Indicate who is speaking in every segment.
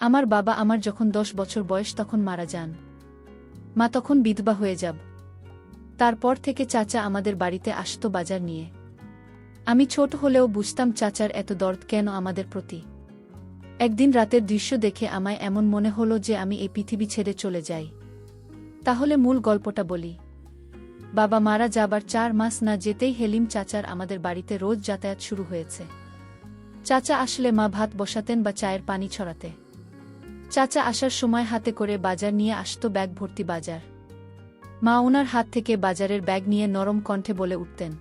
Speaker 1: আমার বাবা আমার যখন 10 বছর বয়স তখন মারা যান। মা তখন বিধবা হয়ে যাব। তারপর থেকে চাচা আমাদের বাড়িতে আসতো বাজার নিয়ে। আমি ছোট হলেও বুঝতাম চাচার এত দরদ কেন আমাদের প্রতি। একদিন রাতের দৃশ্য দেখে আমায় এমন মনে হলো যে আমি এই পৃথিবী ছেড়ে চলে যাই। তাহলে মূল গল্পটা বলি। বাবা মারা যাবার 4 মাস না যেতেই হেলিম চাচার আমাদের বাড়িতে রোজ যাতায়াত শুরু হয়েছে। চাচা আসলে মা ভাত বসাতেন বা চায়ের পানি ছড়াতে। চাচা আসার সময় হাতে করে বাজার নিয়ে আসতো ব্যাগ ভর্তি বাজার। মা ওনার হাত থেকে বাজারের ব্যাগ নিয়ে নরম কণ্ঠে বলে উঠতেন,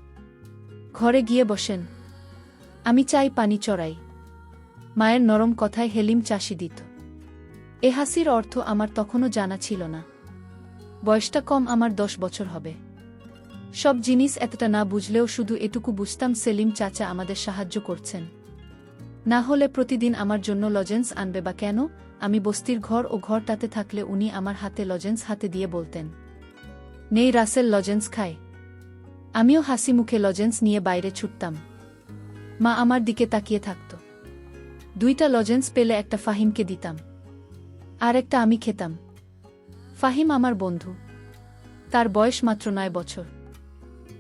Speaker 1: ঘরে গিয়ে বসেন, আমি চাই পানি চড়াই। মায়ের নরম কথায় হেলিম চাষি দিত। এ হাসির অর্থ আমার তখনও জানা ছিল না। বয়সটা কম, আমার 10 বছর হবে। সব জিনিস এতটা না বুঝলেও শুধু এটুকু বুঝতাম সেলিম চাচা আমাদের সাহায্য করছেন। না হলে প্রতিদিন আমার জন্য লজেন্স আনবে বা কেন, আমি বস্তির ঘর ও ঘরটাতে থাকলে উনি আমার হাতে লজেন্স হাতে দিয়ে বলতেন, নেই রাসেল লজেন্স খায়। আমিও হাসি মুখে লজেন্স নিয়ে বাইরে ছুটতাম। মা আমার দিকে তাকিয়ে থাকত। 2টা লজেন্স পেলে একটা ফাহিমকে দিতাম, আর একটা আমি খেতাম। ফাহিম আমার বন্ধু। তার বয়স মাত্র 9 বছর।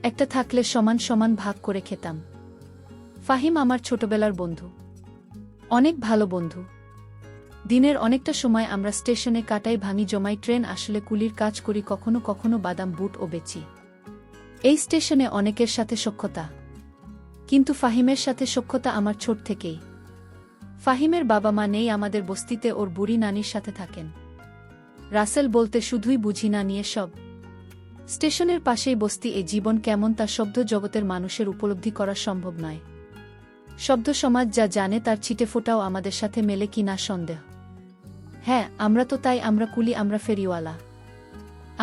Speaker 1: একটা থাকলে সমান সমান ভাগ করে খেতাম। ফাহিম আমার ছোটবেলার বন্ধু, অনেক ভালো বন্ধু। দিনের অনেকটা সময় আমরা স্টেশনে কাটাই, ভাঙি জমাই ট্রেন আসলে কুলির কাজ করি, কখনো কখনো বাদাম বুট ও বেচি। এই স্টেশনে অনেকের সাথে সখ্যতা, কিন্তু ফাহিমের সাথে সখ্যতা আমার ছোট থেকেই। ফাহিমের বাবা মা নেই আমাদের বস্তিতে, ওর বুড়ি নানির সাথে থাকেন। রাসেল বলতে শুধুই বুঝি না নিয়ে সব। স্টেশনের পাশেই বস্তি, এই জীবন কেমন তা শব্দ জগতের মানুষের উপলব্ধি করা সম্ভব নয়। শব্দ সমাজ যা জানে তার ছিটে ফোটাও আমাদের সাথে মেলে কি না সন্দেহ। হ্যাঁ, আমরা তো তাই, আমরা কুলি, আমরা ফেরিওয়ালা।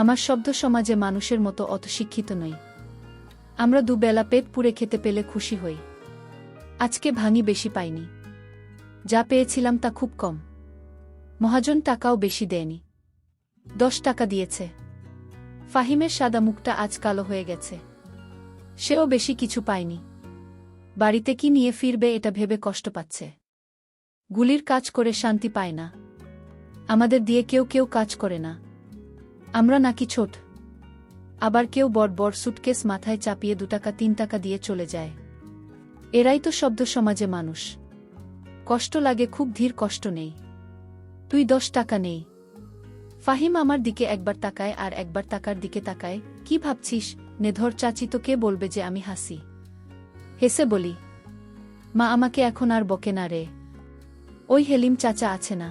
Speaker 1: আমার শব্দ সমাজে মানুষের মতো অত শিক্ষিত নই। আমরা দুবেলা পেট পুড়ে খেতে পেলে খুশি হই। আজকে ভাঙি বেশি পাইনি, যা পেয়েছিলাম তা খুব কম। মহাজন টাকাও বেশি দেয়নি, 10 টাকা দিয়েছে। ফাহিমের সাদা মুখটা আজ কালো হয়ে গেছে। সেও বেশি কিছু পায়নি। বাড়িতে কি নিয়ে ফিরবে এটা ভেবে কষ্ট পাচ্ছে। গুলির কাজ করে শান্তি পায় না। আমাদের দিয়ে কেউ কেউ কাজ করে না। আমরা নাকি ছোট। আবার কেউ বড় বড় সুটকেস মাথায় চাপিয়ে 2 টাকা 3 টাকা দিয়ে চলে যায়। এরাই তো শব্দ সমাজে মানুষ। কষ্ট লাগে খুব, ধীর কষ্ট নেই। তুই 10 টাকা নেই। ফাহিম আমার দিকে একবার তাকায় আর একবার টাকার দিকে তাকায়। কি ভাবছিস নেধর চাচি, তো কে বলবে যে আমি হাসি? হেসে বলি, মা আমাকে এখন আর বকে না রে। ওই হেলিম চাচা আছে না,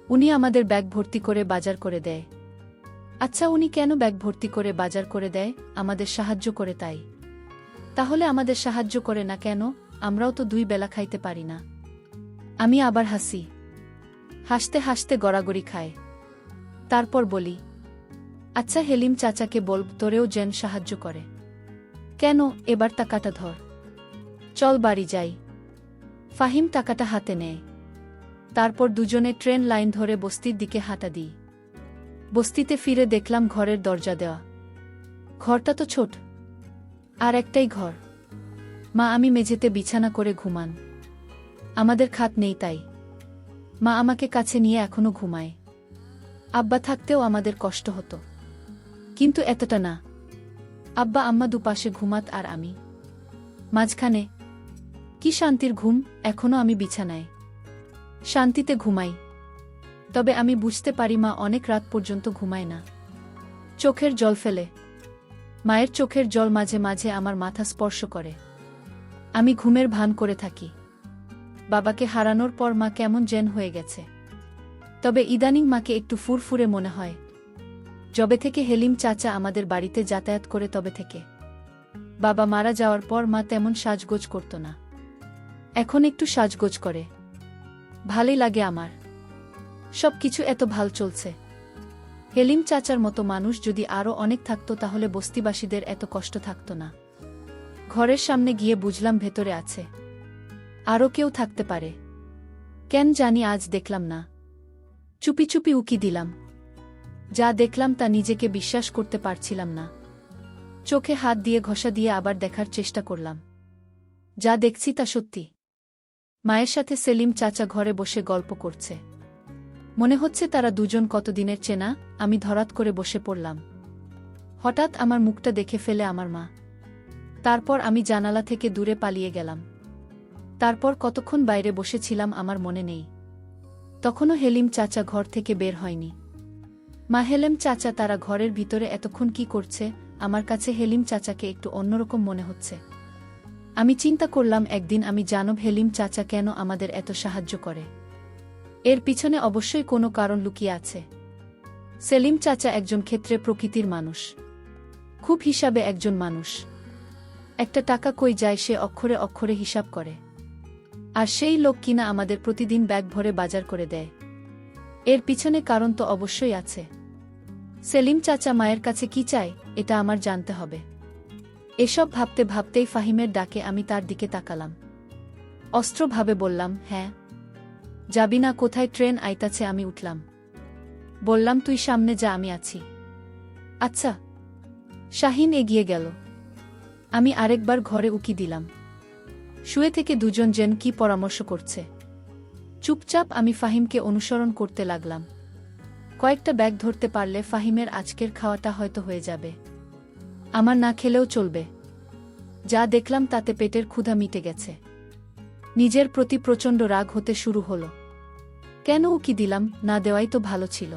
Speaker 1: উনি আমাদের ব্যাগ ভর্তি করে বাজার করে দেয়। আচ্ছা, উনি কেন ব্যাগ ভর্তি করে বাজার করে দেয়? আমাদের সাহায্য করে তাই। তাহলে আমাদের সাহায্য করে না কেন? আমরাও তো 2 বেলা খাইতে পারি না। আমি আবার হাসি। হাসতে হাসতে গড়াগড়ি খায়। তারপর বলি, আচ্ছা হেলিম চাচাকে বল তোরেও যেন সাহায্য করে। কেন? এবার টাকাটা ধর, চল বাড়ি যাই। ফাহিম টাকাটা হাতে নেয়। তারপর দুজনে ট্রেন লাইন ধরে বস্তির দিকে হাঁটা দিই। বস্তিতে ফিরে দেখলাম ঘরের দরজা দেওয়া। ঘরটা তো ছোট, আর একটাই ঘর। মা আমি মেঝেতে বিছানা করে ঘুমান। আমাদের খাট নেই তাই মা আমাকে কাছে নিয়ে এখনো ঘুমায়। আব্বা থাকতেও আমাদের কষ্ট হতো, কিন্তু এতটা না। আব্বা আম্মা দুপাশে ঘুমাত আর আমি মাঝখানে। কি শান্তির ঘুম! এখনো আমি বিছানায় শান্তিতে ঘুমাই। তবে আমি বুঝতে পারি মা অনেক রাত পর্যন্ত ঘুমায় না, চোখের জল ফেলে। মায়ের চোখের জল মাঝে মাঝে আমার মাথা স্পর্শ করে। আমি ঘুমের ভান করে থাকি। বাবাকে হারানোর পর মা কেমন যেন হয়ে গেছে। তবে ইদানিং মাকে একটু ফুরফুরে মনে হয়। যবে থেকে হেলিম চাচা আমাদের বাড়িতে যাতায়াত করে তবে থেকে। বাবা মারা যাওয়ার পর মা তেমন সাজগোজ করত না, এখন একটু সাজগোজ করে। ভালোই লাগে আমার। সব কিছু এত ভাল চলছে। হেলিম চাচার মতো মানুষ যদি আরও অনেক থাকত তাহলে বস্তিবাসীদের এত কষ্ট থাকত না। ঘরের সামনে গিয়ে বুঝলাম ভেতরে আছে আরও কেউ থাকতে পারে। কেন জানি আজ দেখলাম না। চুপি চুপি উকি দিলাম। যা দেখলাম তা নিজেকে বিশ্বাস করতে পারছিলাম না। চোখে হাত দিয়ে ঘষা দিয়ে আবার দেখার চেষ্টা করলাম। যা দেখছি তা সত্যি। মায়ের সাথে সেলিম চাচা ঘরে বসে গল্প করছে। মনে হচ্ছে তারা দুজন কতদিনের চেনা। আমি ধরাত করে বসে পড়লাম। হঠাৎ আমার মুখটা দেখে ফেলে আমার মা। তারপর আমি জানালা থেকে দূরে পালিয়ে গেলাম। তারপর কতক্ষণ বাইরে বসেছিলাম আমার মনে নেই। তখনও হেলিম চাচা ঘর থেকে বের হয়নি। মা, হেলেম চাচা তারা ঘরের ভিতরে এতক্ষণ কি করছে? আমার কাছে হেলিম চাচাকে একটু অন্যরকম মনে হচ্ছে। আমি চিন্তা করলাম একদিন আমি জানব হেলিম চাচা কেন আমাদের এত সাহায্য করে। এর পিছনে অবশ্যই কোনো কারণ লুকিয়ে আছে। সেলিম চাচা একজন ক্ষেত্রে প্রকৃতির মানুষ, খুব হিসাবে একজন মানুষ। একটা টাকা কই যায় সে অক্ষরে অক্ষরে হিসাব করে। আর সেই লোক কিনা আমাদের প্রতিদিন ব্যাগ ভরে বাজার করে দেয়। এর পিছনে কারণ তো অবশ্যই আছে। সেলিম চাচা মায়ের কাছে কি চায় এটা আমার জানতে হবে। এসব ভাবতে ভাবতেই ফাহিমের ডাকে আমি তার দিকে তাকালাম। অস্ত্রভাবে বললাম, হ্যাঁ। যাবি না কোথায়? ট্রেন আইতাছে। আমি উঠলাম। বললাম, তুই সামনে যা, আমি আছি। আচ্ছা। শাহিন এগিয়ে গেল। আমি আরেকবার ঘরে উকি দিলাম। শুয়ে থেকে দুজন যেন কি পরামর্শ করছে। চুপচাপ আমি ফাহিমকে অনুসরণ করতে লাগলাম। কয়েকটা ব্যাগ ধরতে পারলে ফাহিমের আজকের খাওয়াটা হয়তো হয়ে যাবে। আমার না খেলেও চলবে। যা দেখলাম তাতে পেটের ক্ষুধা মিটে গেছে। নিজের প্রতি প্রচণ্ড রাগ হতে শুরু হলো। কেন উকি দিলাম? না দেওয়াই তো ভালো ছিল।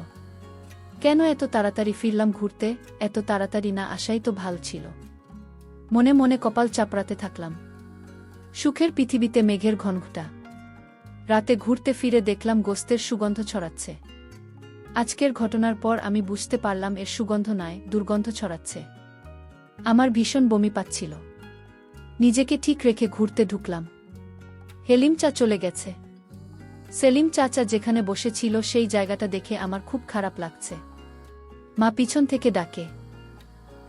Speaker 1: কেন এত তাড়াতাড়ি ফিরলাম ঘুরতে? এত তাড়াতাড়ি না আসাই তো ভালো ছিল। মনে মনে কপাল চাপড়াতে থাকলাম। সুখের পৃথিবীতে মেঘের ঘনঘটা। রাতে ঘুরতে ফিরে দেখলাম গোস্তের সুগন্ধ ছড়াচ্ছে। আজকের ঘটনার পর আমি বুঝতে পারলাম এর সুগন্ধ নয়, দুর্গন্ধ ছড়াচ্ছে। আমার ভীষণ বমি পাচ্ছিল। নিজেকে ঠিক রেখে ঘুরতে ঢুকলাম। হেলিম চা চলে গেছে। সেলিম চাচা যেখানে বসেছিল সেই জায়গাটা দেখে আমার খুব খারাপ লাগছে। মা পিছন থেকে ডাকে,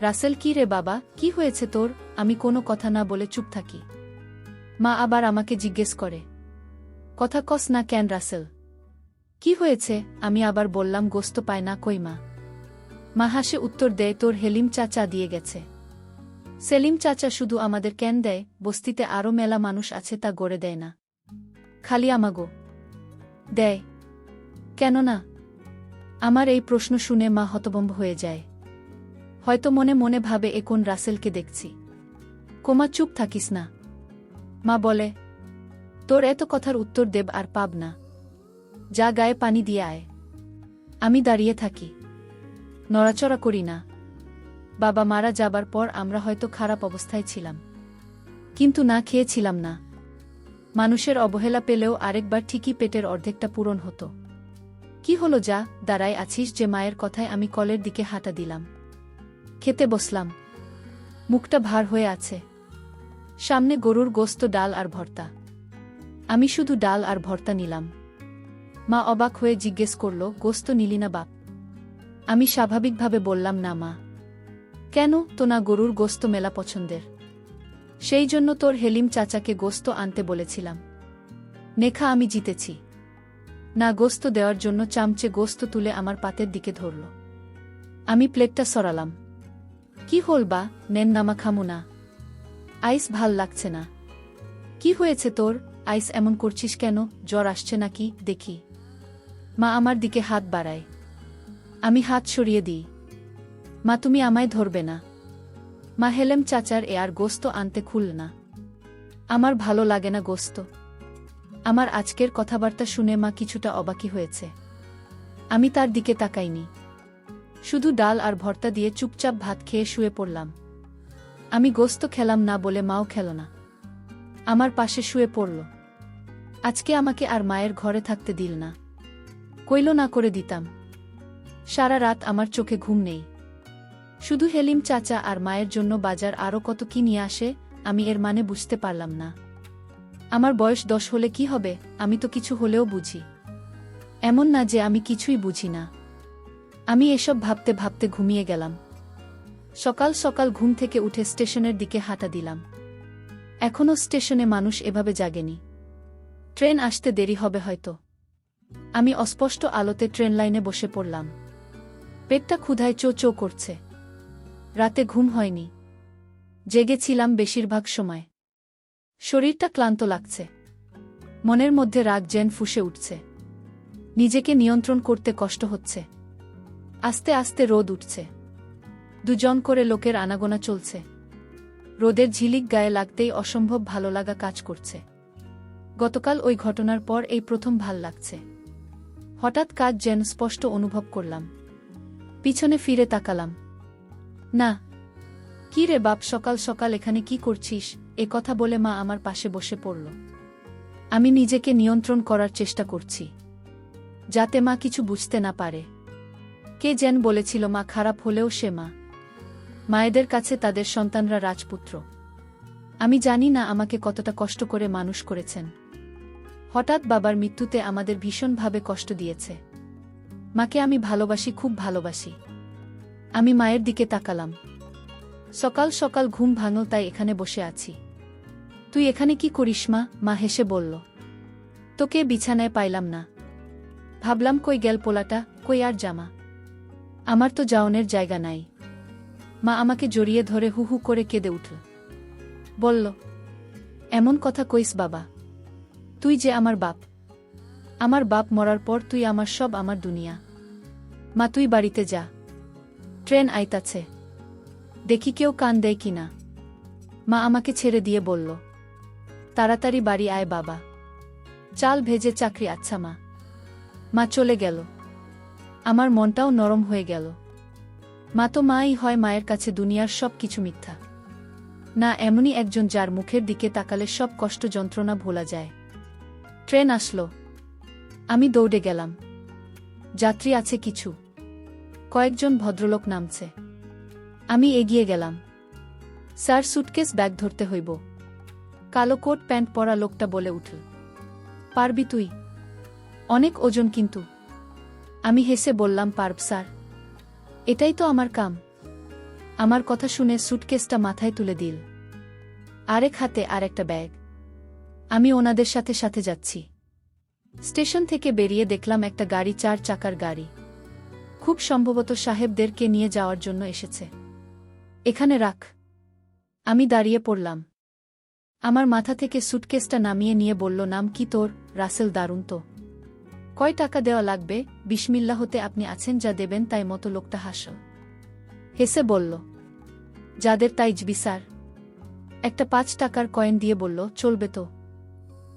Speaker 1: রাসেল, কি রে বাবা, কি হয়েছে তোর? আমি কোনো কথা না বলে চুপ থাকি। মা আবার আমাকে জিজ্ঞেস করে, কথা কস না কেন রাসেল? কি হয়েছে? আমি আবার বললাম, গোস্ত পায় না কই মা। মা হাসে উত্তর দেয়, তোর হেলিম চাচা দিয়ে গেছে। সেলিম চাচা শুধু আমাদের কেন দেয়, বস্তিতে আরও মেলা মানুষ আছে তা গড়ে দেয় না, খালি আমাগো দেয়। কেন না? আমার এই প্রশ্ন শুনে মা হতভম্ব হয়ে যায়। হয়তো মনে মনে ভাবে, এ কোন রাসেলকে দেখছি। কোমা, চুপ থাকিস না। মা বলে, তোর এত কথার উত্তর দেব আর পাব না। যা গায়ে পানি দিয়ে আয়। আমি দাঁড়িয়ে থাকি, নড়াচড়া করি না। বাবা মারা যাবার পর আমরা হয়তো খারাপ অবস্থায় ছিলাম, কিন্তু না খেয়েছিলাম না। মানুষের অবহেলা পেলেও আরেকবার ঠিকই পেটের অর্ধেকটা পূরণ হতো। কি হলো, যা দাঁড়ায় আছিস যে? মায়ের কথায় আমি কলের দিকে হাঁটা দিলাম। খেতে বসলাম। মুখটা ভার হয়ে আছে। সামনে গরুর গোস্ত, ডাল আর ভর্তা। আমি শুধু ডাল আর ভর্তা নিলাম। মা অবাক হয়ে জিজ্ঞেস করল, গোস্ত নিলি না বাপ? আমি স্বাভাবিকভাবে বললাম, না মা। কেন? তো না গরুর গোস্ত মেলা পছন্দের, সেই জন্য তোর হেলিম চাচাকে গোস্ত আনতে বলেছিলাম। নেখা, আমি জিতেছি। না গোস্ত দেওয়ার জন্য চামচে গোস্ত তুলে আমার পাতের দিকে ধরল। আমি প্লেটটা সরালাম। কি হল বা? নেন নামা, খামু না। আইস ভাল লাগছে না। কি হয়েছে তোর? আইস এমন করছিস কেন? জ্বর আসছে নাকি? দেখি। মা আমার দিকে হাত বাড়ায়। আমি হাত সরিয়ে দিই। মা, তুমি আমায় ধরবে না। মা হেলেম চাচার আর গোস্ত আনতে খুলল না। আমার ভালো লাগে না গোস্ত। আমার আজকের কথাবার্তা শুনে মা কিছুটা অবাকি হয়েছে। আমি তার দিকে তাকাইনি। শুধু ডাল আর ভর্তা দিয়ে চুপচাপ ভাত খেয়ে শুয়ে পড়লাম। আমি গোস্ত খেলাম না বলে মাও খেল না। আমার পাশে শুয়ে পড়ল। আজকে আমাকে আর মায়ের ঘরে থাকতে দিল না। কইল না করে দিতাম। সারা রাত আমার চোখে ঘুম নেই। শুধু হেলিম চাচা আর মায়ের জন্য বাজার আরও কত কি নিয়ে আসে, আমি এর মানে বুঝতে পারলাম না। আমার বয়স 10 হলে কি হবে? আমি তো কিছু হলেও বুঝি। এমন না যে আমি কিছুই বুঝি না। আমি এসব ভাবতে ভাবতে ঘুমিয়ে গেলাম। সকাল সকাল ঘুম থেকে উঠে স্টেশনের দিকে হাঁটা দিলাম। এখনও স্টেশনে মানুষ এভাবে জাগেনি। ট্রেন আসতে দেরি হবে হয়তো। আমি অস্পষ্ট আলোতে ট্রেন লাইনে বসে পড়লাম। পেটটা ক্ষুধায় চো চো করছে। রাতে ঘুম হয়নি। জেগেছিলাম বেশিরভাগ সময়। শরীরটা ক্লান্ত লাগছে। মনের মধ্যে রাগ যেন ফুঁসে উঠছে। নিজেকে নিয়ন্ত্রণ করতে কষ্ট হচ্ছে। আস্তে আস্তে রোদ উঠছে। দুজন করে লোকের আনাগোনা চলছে। রোদের ঝিলিক গায়ে লাগতেই অসম্ভব ভালো লাগা কাজ করছে। গতকাল ওই ঘটনার পর এই প্রথম ভাল লাগছে। হঠাৎ কাজ যেন স্পষ্ট অনুভব করলাম। পিছনে ফিরে তাকালাম। না। কি রে বাপ, সকাল সকাল এখানে কি করছিস? এ কথা বলে মা আমার পাশে বসে পড়ল। আমি নিজেকে নিয়ন্ত্রণ করার চেষ্টা করছি, যাতে মা কিছু বুঝতে না পারে। কে যেন বলেছিল মা খারাপ হলেও সে মা। মায়েদের কাছে তাদের সন্তানরা রাজপুত্র। আমি জানি না আমাকে কতটা কষ্ট করে মানুষ করেছেন। হঠাৎ বাবার মৃত্যুতে আমাদের ভীষণভাবে কষ্ট দিয়েছে। মাকে আমি ভালোবাসি, খুব ভালোবাসি। আমি মায়ের দিকে তাকালাম। সকাল সকাল ঘুম ভাঙল, তাই এখানে বসে আছি। তুই এখানে কি করিস মা? মা হেসে বলল। তোকে বিছানায় পাইলাম না। ভাবলাম কই গেল পোলাটা, কই আর জামা। আমার তো যাওনের জায়গা নাই। মা আমাকে জড়িয়ে ধরে হু হু করে কেঁদে উঠল। বলল, এমন কথা কইস বাবা? তুই যে আমার বাপ। আমার বাপ মরার পর তুই আমার সব, আমার দুনিয়া। মা তুই বাড়িতে যা, ট্রেন আইতাছে, দেখি কেউ কান দেয় কিনা। মা আমাকে ছেড়ে দিয়ে বলল, তাড়াতাড়ি বাড়ি আয় বাবা, চাল ভেজে চাকরি। আচ্ছা মা। মা চলে গেল। আমার মনটাও নরম হয়ে গেল। মা তো মাই হয়, মায়ের কাছে দুনিয়ার সব কিছু মিথ্যা। না, এমনই একজন যার মুখের দিকে তাকালে সব কষ্ট যন্ত্রণা ভোলা যায়। ট্রেন আসলো। আমি দৌড়ে গেলাম। যাত্রী আছে কিছু, কয়েকজন ভদ্রলোক নামছে। আমি এগিয়ে গেলাম। স্যার, সুটকেস ব্যাগ ধরতে হইব। কালো কোট প্যান্ট পরা লোকটা বলে উঠল। পারবি তুই? অনেক ওজন কিন্তু। আমি হেসে বললাম, পারব স্যার, এটাই তো আমার কাম। আমার কথা শুনে সুটকেসটা মাথায় তুলে দিল। আরেক হাতে আর একটা ব্যাগ। আমি ওনাদের সাথে সাথে যাচ্ছি। স্টেশন থেকে বেরিয়ে দেখলাম একটা গাড়ি, 4 চাকার গাড়ি। খুব সম্ভবত সাহেবদেরকে নিয়ে যাওয়ার জন্য এসেছে। এখানে রাখ। আমি দাঁড়িয়ে পড়লাম। আমার মাথা থেকে সুটকেসটা নামিয়ে নিয়ে বলল, নাম কি তোর? রাসেল। দারুণ তো। কয় টাকা দেওয়া লাগবে? বিসমিল্লাহতে আপনি আছেন, যা দেবেন তাই মতো। লোকটা হাসল, হেসে বলল, যাদের তাই জবি স্যার। একটা 5 টাকার কয়েন দিয়ে বলল, চলবে তো?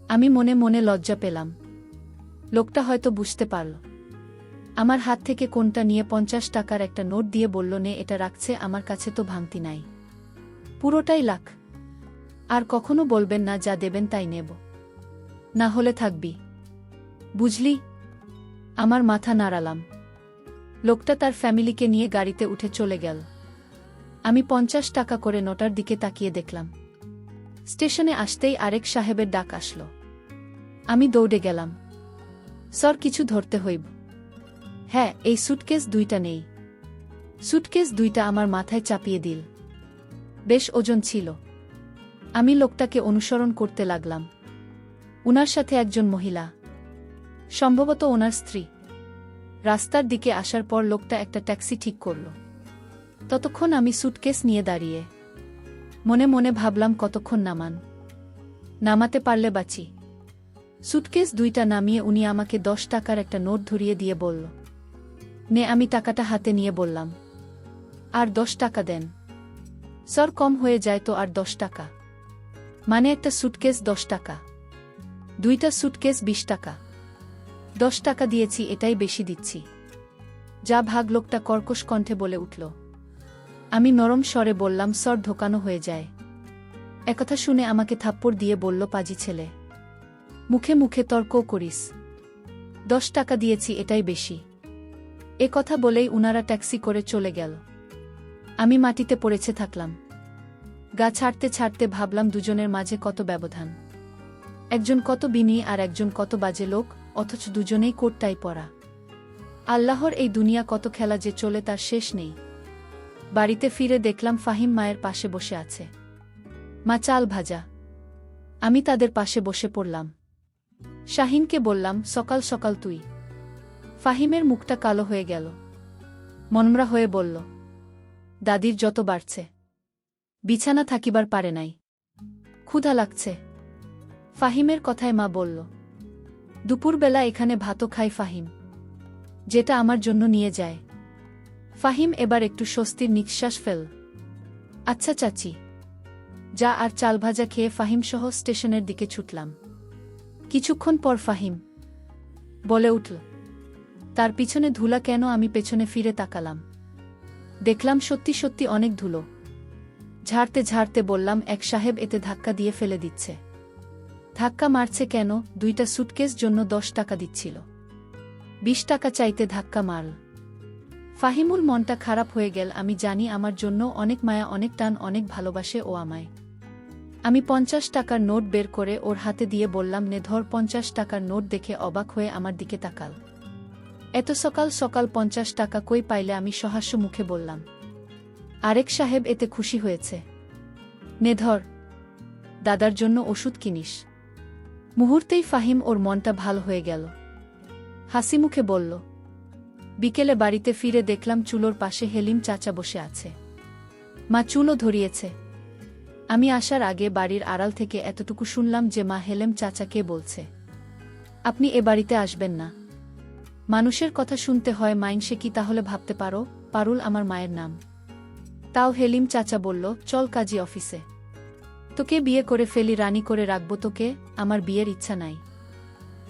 Speaker 1: আমি মনে মনে লজ্জা পেলাম। লোকটা হয়তো বুঝতে পারল। আমার হাত থেকে কোনটা নিয়ে 50 টাকার একটা নোট দিয়ে বলল, নে, এটা রাখছে, আমার কাছে তো ভাঙতি নাই। পুরোটাই লাখ। আর কখনো বলবেন না যা দেবেন তাই নেব, না হলে থাকবি, বুঝলি? আমার মাথা নাড়ালাম। লোকটা তার ফ্যামিলিকে নিয়ে গাড়িতে উঠে চলে গেল। আমি 50 টাকা করে নোটার দিকে তাকিয়ে দেখলাম। স্টেশনে আসতেই আরেক সাহেবের ডাক আসলো। আমি দৌড়ে গেলাম। স্যার, কিছু ধরতে হইব। হ্যাঁ, এই সুটকেস 2টা নেই। সুটকেস 2টা আমার মাথায় চাপিয়ে দিল। বেশ ওজন ছিল। আমি লোকটাকে অনুসরণ করতে লাগলাম। উনার সাথে একজন মহিলা, সম্ভবত ওনার স্ত্রী। রাস্তার দিকে আসার পর লোকটা একটা ট্যাক্সি ঠিক করল। ততক্ষণ আমি সুটকেস নিয়ে দাঁড়িয়ে মনে মনে ভাবলাম, কতক্ষণ নামাতে পারলে বাঁচি। সুটকেস 2টা নামিয়ে উনি আমাকে 10 টাকার একটা নোট ধরিয়ে দিয়ে বলল, নে। আমি টাকাটা হাতে নিয়ে বললাম, আর 10 টাকা দেন। স্যার, কম হয়ে যায় তো। আর 10 টাকা? মানে একটা সুটকেস 10 টাকা, 2টা সুটকেস 20 টাকা। 10 টাকা দিয়েছি, এটাই বেশি দিচ্ছি। যা ভাগ। লোকটা কর্কশ কণ্ঠে বলে উঠল। আমি নরম স্বরে বললাম, স্যার, ঢোকানো হয়ে যায়। একথা শুনে আমাকে থাপ্পড় দিয়ে বলল, পাজি ছেলে, মুখে মুখে তর্কও করিস। 10 টাকা দিয়েছি, এটাই বেশি। এ কথা বলেই উনারা ট্যাক্সি করে চলে গেল। আমি মাটিতে পড়েছে থাকলাম। গা ছাড়তে ছাড়তে ভাবলাম, দুজনের মাঝে কত ব্যবধান। একজন কত বিনয়ী আর একজন কত বাজে লোক, অথচ দুজনেই কোটটাই পরা। আল্লাহর এই দুনিয়া কত খেলা যে চলে, তার শেষ নেই। বাড়িতে ফিরে দেখলাম ফাহিম মায়ের পাশে বসে আছে। মা চাল ভাজা। আমি তাদের পাশে বসে পড়লাম। শাহিনকে বললাম, সকাল সকাল তুই? ফাহিমের মুখটা কালো হয়ে গেল। মনমরা হয়ে বলল, দাদির যত বাড়ছে, বিছানা থাকিবার পারে নাই, ক্ষুধা লাগছে। ফাহিমের কথায় মা বলল, দুপুরবেলা এখানে ভাতও খায় ফাহিম, যেটা আমার জন্য নিয়ে যায়। ফাহিম এবার একটু স্বস্তির নিঃশ্বাস ফেল। আচ্ছা চাচি, যা। আর চাল ভাজা খেয়ে ফাহিম সহ স্টেশনের দিকে ছুটলাম। কিছুক্ষণ পর ফাহিম বলে উঠল, তার পিছনে ধুলা কেন? আমি পেছনে ফিরে তাকালাম, দেখলাম সত্যি সত্যি অনেক ধুলো। ঝাড়তে ঝাড়তে বললাম, এক সাহেব এতে ধাক্কা দিয়ে ফেলে দিচ্ছে। ধাক্কা মারছে কেন? 2টা সুটকেস জন্য 10 টাকা দিচ্ছিল, 20 টাকা চাইতে ধাক্কা মারল। ফাহিমুল মনটা খারাপ হয়ে গেল। আমি জানি আমার জন্য অনেক মায়া, অনেক টান, অনেক ভালোবাসে ও আমায়। আমি 50 টাকার নোট বের করে ওর হাতে দিয়ে বললাম, নে ধর। 50 টাকার নোট দেখে অবাক হয়ে আমার দিকে তাকাল। এত সকাল সকাল 50 টাকা কই পাইলে? আমি সহাস্য মুখে বললাম। আরেক সাহেব এতে খুশি হয়েছে। নে ধর, দাদার জন্য ওষুধ কিনিস। মুহূর্তেই ফাহিম ওর মনটা ভালো হয়ে গেল, হাসি মুখে বলল। বিকেলে বাড়িতে ফিরে দেখলাম চুলোর পাশে হেলিম চাচা বসে আছে। মা চুলো ধরিয়েছে। আমি আসার আগে বাড়ির আড়াল থেকে এতটুকু শুনলাম যে মা হেলেম চাচাকে বলছে, আপনি এ বাড়িতে আসবেন না। মানুষের কথা শুনতে হয়, মাইনসে কি তাহলে ভাবতে পারো? পারুল আমার মায়ের নাম। তাও হেলিম চাচা বলল, চল কাজী অফিসে, তোকে বিয়ে করে ফেলি, রানী করে রাখবো তোকে। আমার বিয়ের ইচ্ছা নাই।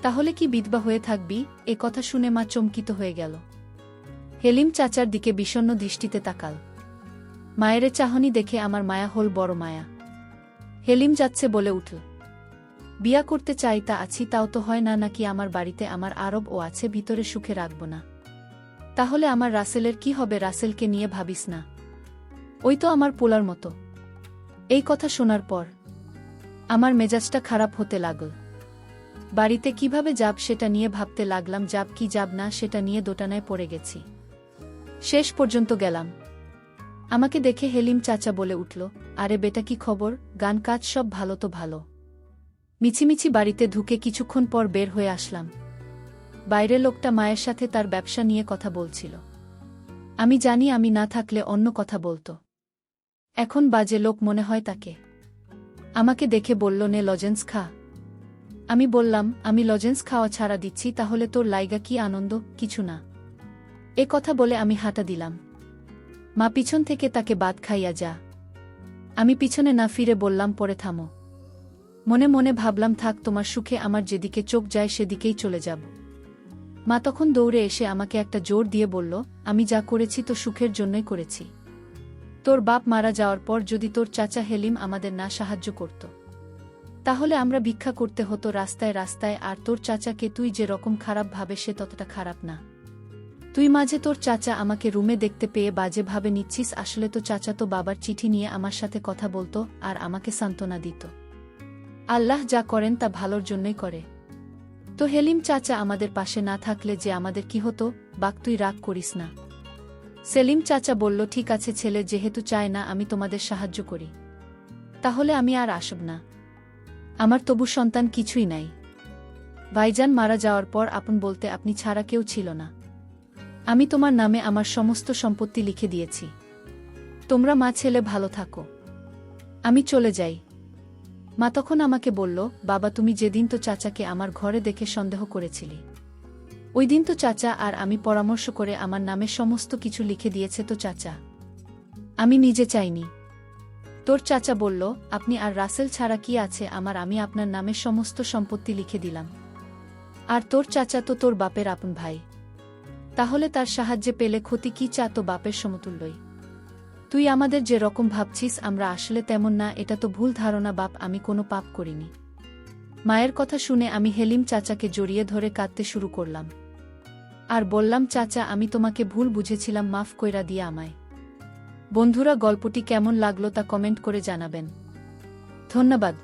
Speaker 1: তাহলে কি বিধবা হয়ে থাকবি? এ কথা শুনে মা চমকিত হয়ে গেল। হেলিম চাচার দিকে বিষণ্ণ দৃষ্টিতে তাকাল। মায়ের চাহনি দেখে আমার মায়া হল, বড় মায়া। হেলিম যাচ্ছে বলে উঠল, বিয়া করতে চাই তা আছি, তাও তো হয় না। নাকি আমার বাড়িতে আমার আরব ও আছে, ভিতরে সুখে রাখব না? তাহলে আমার রাসেলের কি হবে? রাসেলকে নিয়ে ভাবিস না, ওই তো আমার পোলার মতো। এই কথা শোনার পর আমার মেজাজটা খারাপ হতে লাগল। বাড়িতে কিভাবে যাব সেটা নিয়ে ভাবতে লাগলাম। যাব কি যাব না সেটা নিয়ে দোটানায় পড়ে গেছি। শেষ পর্যন্ত গেলাম। আমাকে দেখে হেলিম চাচা বলে উঠল, আরে বেটা, কি খবর? গান কাজ সব ভালো তো? ভালো। মিছিমিছি বাড়িতে ঢুকে কিছুক্ষণ পর বের হয়ে আসলাম। বাইরে লোকটা মায়ের সাথে তার ব্যবসা নিয়ে কথা বলছিল। আমি জানি আমি না থাকলে অন্য কথা বলতো। এখন বাজে লোক মনে হয় তাকে। আমাকে দেখে বলল, নে লজেন্স খা। আমি বললাম, আমি লজেন্স খাওয়া ছাড়া দিচ্ছি, তাহলে তোর লাইগা কি আনন্দ? কিছু না। এ কথা বলে আমি হাঁটা দিলাম। মা পিছন থেকে তাকে বাদ খাইয়া যা। আমি পিছনে না ফিরে বললাম, পরে থামো। মনে মনে ভাবলাম, থাক, তোমার সুখে আমার যেদিকে চোখ যায় সেদিকেই চলে যাব। মা তখন দৌড়ে এসে আমাকে একটা জোর দিয়ে বলল, আমি যা করেছি তো সুখের জন্যই করেছি। তোর বাপ মারা যাওয়ার পর যদি তোর চাচা হেলিম আমাদের না সাহায্য করত, তাহলে আমরা ভিক্ষা করতে হতো রাস্তায় রাস্তায়। আর তোর চাচাকে তুই যে রকম খারাপ ভাবে, সে ততটা খারাপ না। তুই মাঝে তোর চাচা আমাকে রুমে দেখতে পেয়ে বাজে ভাবে নিচ্ছিস। আসলে তো চাচা তো বাবার চিঠি নিয়ে আমার সাথে কথা বলতো আর আমাকে সান্ত্বনা দিত। আল্লাহ যা করেন তা ভালোর জন্যই করে। তো হেলিম চাচা আমাদের পাশে না থাকলে যে আমাদের কি হতো? বাক, তুই রাগ করিস না। সেলিম চাচা বলল, ঠিক আছে, ছেলে যেহেতু চায় না আমি তোমাদের সাহায্য করি, তাহলে আমি আর আসব না। আমার তবু সন্তান কিছুই নাই। ভাইজান মারা যাওয়ার পর আপন বলতে আপনি ছাড়া কেউ ছিল না। আমি তোমার নামে আমার সমস্ত সম্পত্তি লিখে দিয়েছি। তোমরা মা ছেলে ভালো থাকো, আমি চলে যাই। মা তখন আমাকে বলল, বাবা, তুমি যেদিন তো চাচাকে আমার ঘরে দেখে সন্দেহ করেছিলি, ওই দিন তো চাচা আর আমি পরামর্শ করে আমার নামে সমস্ত কিছু লিখে দিয়েছে তো চাচা, আমি নিজে চাইনি। তোর চাচা বলল, আপনি আর রাসেল ছাড়া কি আছে আমার? আমি আপনার নামে সমস্ত সম্পত্তি লিখে দিলাম। আর তোর চাচা তো তোর বাপের আপন ভাই, তাহলে তার সাহায্যে পেলে ক্ষতি কি? চা তো বাপের সমতুল্যই। তুই আমাদের যে রকম ভাবছিস আমরা আসলে তেমন না, এটা তো ভুল ধারণা বাপ, আমি কোনো পাপ করিনি। মায়ের কথা শুনে আমি হেলিম চাচাকে জড়িয়ে ধরে কাঁদতে শুরু করলাম আর বললাম, চাচা, আমি তোমাকে ভুল বুঝেছিলাম, মাফ কইরা দিয়া আমায়। বন্ধুরা, গল্পটি কেমন লাগলো তা কমেন্ট করে জানাবেন। ধন্যবাদ।